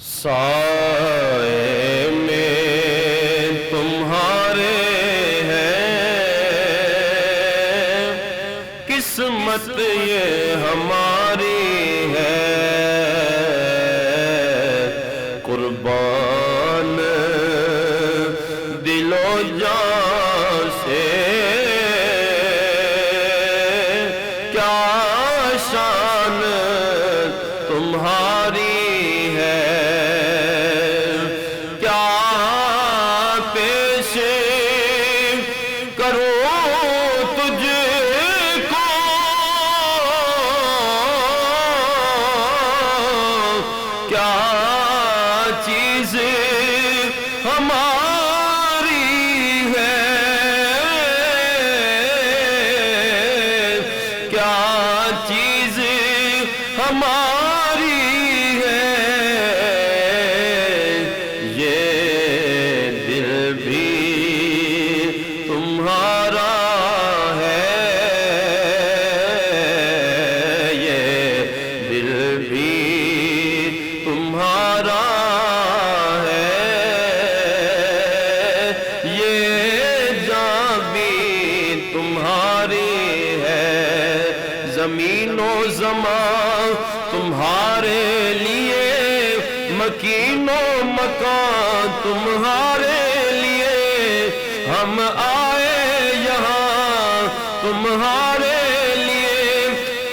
سائے میں تمہارے ہیں، قسمت یہ ہماری ہے، قربان دل و جان سے کیا شان تمہاری ہے، کیا پیش کرو تجھ کو، کیا چیز ہماری ہے، کیا چیز ہماری ہے، یہ دل بھی تمہارا ہے، یہ دل بھی تمہارا ہے، یہ جان بھی تمہاری ہے، زمین و زمان تمہارے لیے، مکین و مکان تمہارے لیے، ہم آئے یہاں تمہارے لیے،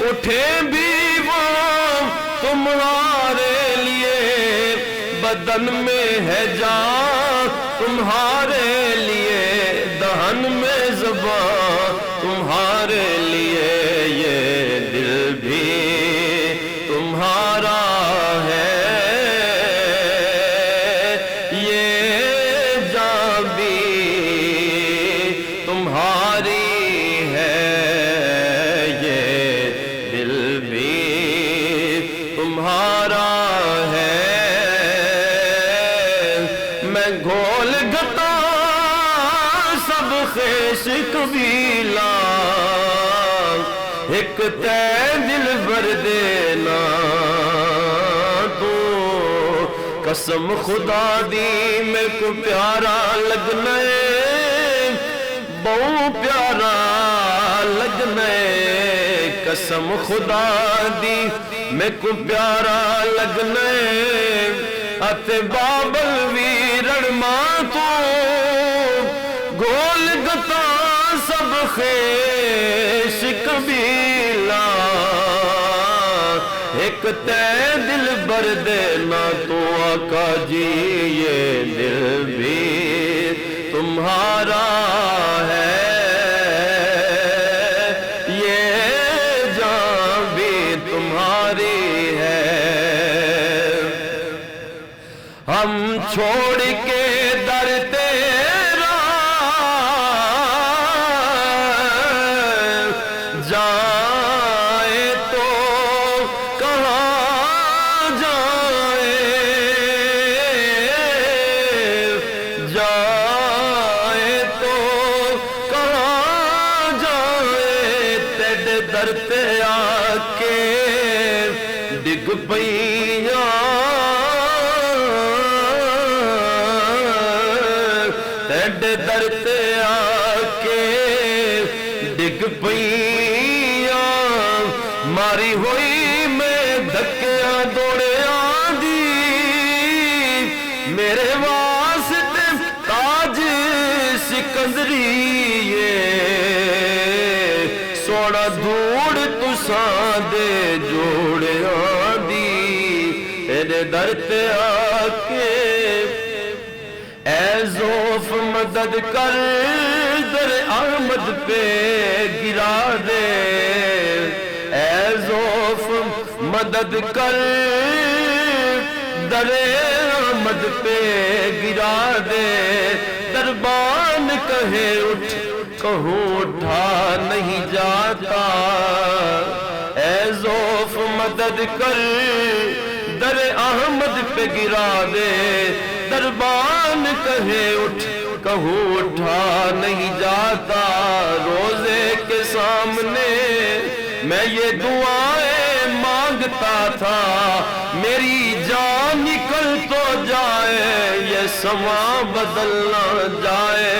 اٹھے بھی وہاں تمہارے لیے، بدن میں ہے جان تمہارے لیے، دہن میں زبان تمہارے لیے، یہ دل بھی تمہارا ہے، یہ جان بھی تمہاری ہے، یہ دل بھی تمہارا ہے، میں گھول گتا سب خیش قبیلہ، ایک تے دل بر دینا، تو قسم خدا دی میں کو پیارا لگنا ہے، بہت پیارا لگنا ہے، قسم خدا دی میں کو پیارا لگنا ہے، اتے بابل ویرڑ ماں تو گول گتا سب خیش قبیلہ، ایک تے دل بر دینا تو آقا جی، یہ دل بھی تمہارا ہے، یہ جان بھی تمہاری ہے، ہم چھوڑ کے در تیرا جائے تو کہاں جائے، جائے تو کہاں جائے، تیرے در تے آ کے ڈگ پئیاں، تیرے در تے آ کے ڈگ پئیاں، ماری ہوئی میں دھکیاں دوڑیاں دی، میرے واسطے تاج سکندریے، سونا دھوڑ تساں دے جوڑیاں دی، تیرے در تے آ کے اے ذوف مدد کر، در احمد پہ گرا دے، اے ذوف مدد کر، در احمد پہ گرا دے، دربان کہے اٹھ کہوں اٹھا نہیں جاتا، اے ذوف مدد کر، در احمد پہ گرا دے، دربان کہے اٹھ کہوں اٹھا نہیں جاتا، روزے کے سامنے میں یہ دعائیں مانگتا تھا، میری جان نکل تو جائے یہ سما بدل نہ جائے،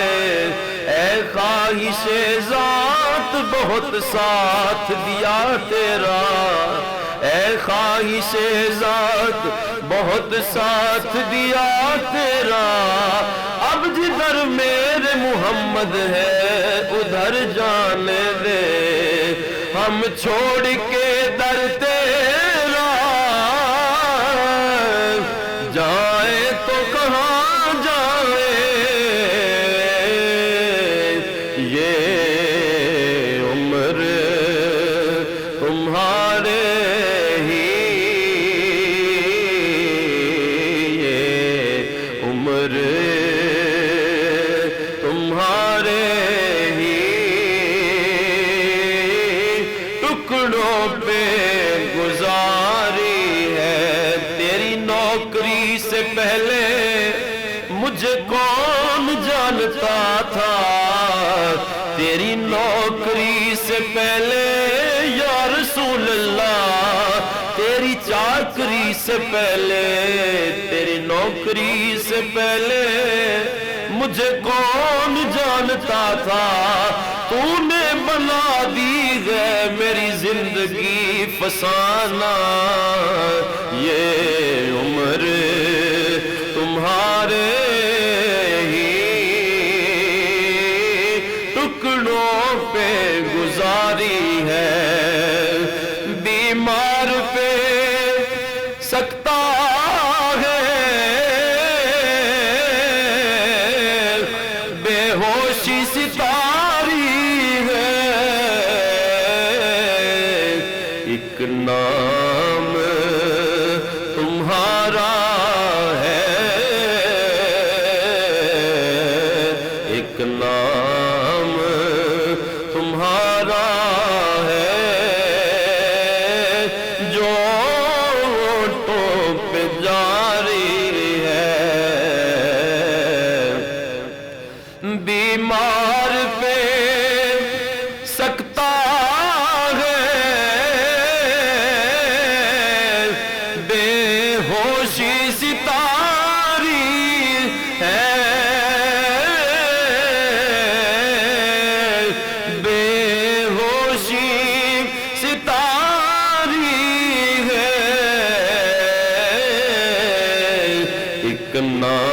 اے خواہش ذات بہت ساتھ دیا تیرا، اے خواہش ذات بہت ساتھ دیا تیرا، اب جدھر میرے محمد ہے ادھر جانے دے، ہم چھوڑ کے در تیرا جائے تو کہاں جائے، یہ عمر تمہارے ہی، یہ عمر تمہارے ہی ٹکڑوں پہ گزاری ہے، تیری نوکری سے پہلے مجھے کون جانتا تھا، تیری نوکری سے پہلے یا رسول اللہ، تیری چاکری سے پہلے، تیری نوکری سے پہلے مجھے کون جانتا تھا، تو نے بنا دی ہے میری زندگی فسانہ، یہ عمر تمہارے ہی ٹکڑوں پہ گزاری ہے، بیمار پہ سکتا ہے، بے ہوشی ستاری ہے، ایک نام تمہارا ہے، ایک نام تمہارا ہے، جو ہونٹوں پہ جاری ہے، بیمار پہ سکتا ہے، بے ہوشی ستاری ہے، بے ہوشی ستاری ہے، ایک نام